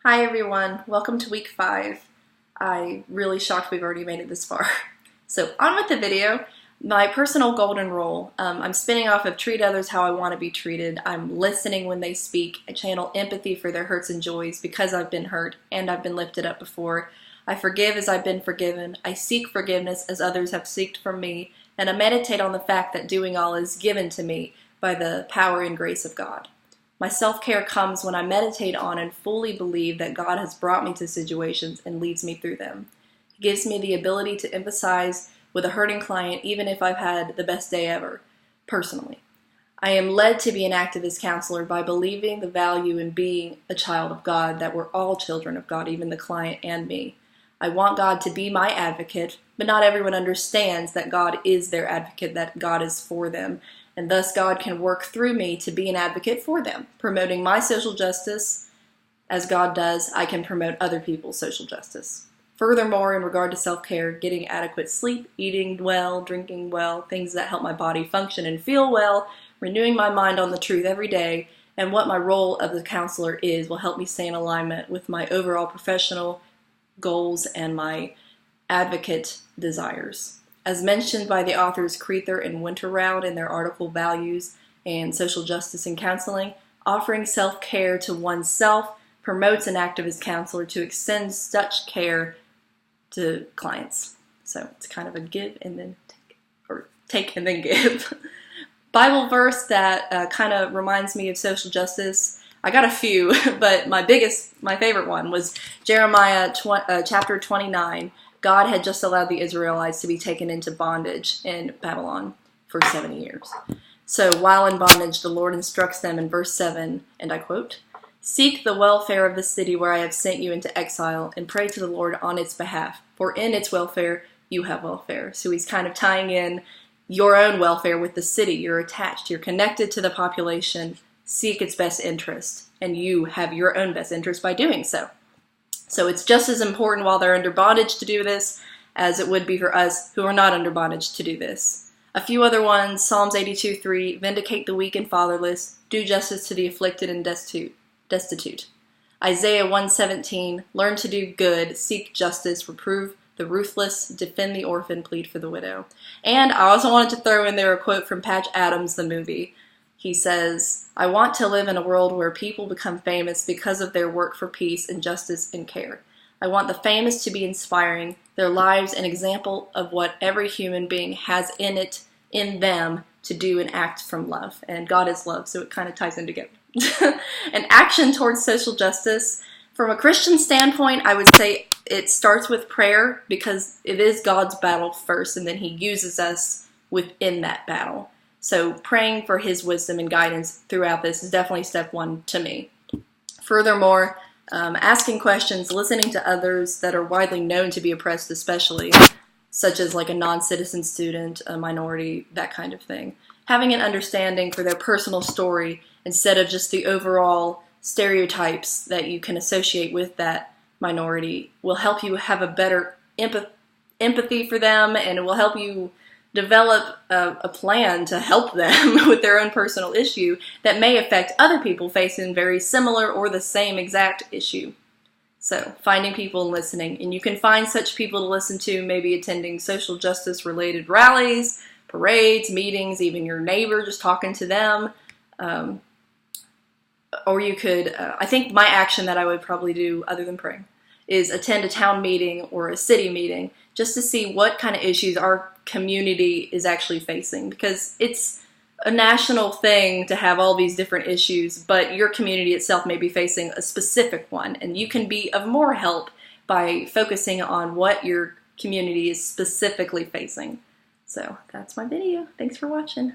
Hi everyone, welcome to week 5. I'm really shocked we've already made it this far. So on with the video. My personal golden rule. I'm spinning off of treat others how I want to be treated. I'm listening when they speak. I channel empathy for their hurts and joys because I've been hurt and I've been lifted up before. I forgive as I've been forgiven. I seek forgiveness as others have sought from me. And I meditate on the fact that doing all is given to me by the power and grace of God. My self-care comes when I meditate on and fully believe that God has brought me to situations and leads me through them. He gives me the ability to empathize with a hurting client even if I've had the best day ever, personally. I am led to be an activist counselor by believing the value in being a child of God, that we're all children of God, even the client and me. I want God to be my advocate, but not everyone understands that God is their advocate, that God is for them. And thus God can work through me to be an advocate for them. Promoting my social justice, as God does, I can promote other people's social justice. Furthermore, in regard to self-care, getting adequate sleep, eating well, drinking well, things that help my body function and feel well, renewing my mind on the truth every day, and what my role of the counselor is will help me stay in alignment with my overall professional goals and my advocate desires. As mentioned by the authors Creether and Winterround in their article Values and Social Justice in Counseling, offering self-care to oneself promotes an activist counselor to extend such care to clients. So it's kind of a give and then take, or take and then give. Bible verse that kind of reminds me of social justice. I got a few, but my favorite one was Jeremiah chapter 29. God had just allowed the Israelites to be taken into bondage in Babylon for 70 years. So while in bondage, the Lord instructs them in verse 7, and I quote, "Seek the welfare of the city where I have sent you into exile, and pray to the Lord on its behalf, for in its welfare you have welfare." So he's kind of tying in your own welfare with the city. You're attached, you're connected to the population. Seek its best interest, and you have your own best interest by doing so. So it's just as important while they're under bondage to do this as it would be for us who are not under bondage to do this. A few other ones, Psalms 82:3, vindicate the weak and fatherless, do justice to the afflicted and destitute. Isaiah 1:17, learn to do good, seek justice, reprove the ruthless, defend the orphan, plead for the widow. And I also wanted to throw in there a quote from Patch Adams, the movie. He says, "I want to live in a world where people become famous because of their work for peace and justice and care. I want the famous to be inspiring, their lives an example of what every human being has in them to do and act from love." And God is love, so it kind of ties in together. An action towards social justice. From a Christian standpoint, I would say it starts with prayer because it is God's battle first, and then he uses us within that battle. So praying for his wisdom and guidance throughout this is definitely step one to me. Furthermore, asking questions, listening to others that are widely known to be oppressed especially, such as like a non-citizen student, a minority, that kind of thing. Having an understanding for their personal story instead of just the overall stereotypes that you can associate with that minority will help you have a better empathy for them, and it will help you develop a plan to help them with their own personal issue that may affect other people facing very similar or the same exact issue. So finding people and listening, and you can find such people to listen to, maybe attending social justice related rallies, parades, meetings, even your neighbor, just talking to them. Or you could, I think my action that I would probably do other than praying is attend a town meeting or a city meeting just to see what kind of issues our community is actually facing, because it's a national thing to have all these different issues, but your community itself may be facing a specific one, and you can be of more help by focusing on what your community is specifically facing. So that's my video. Thanks for watching.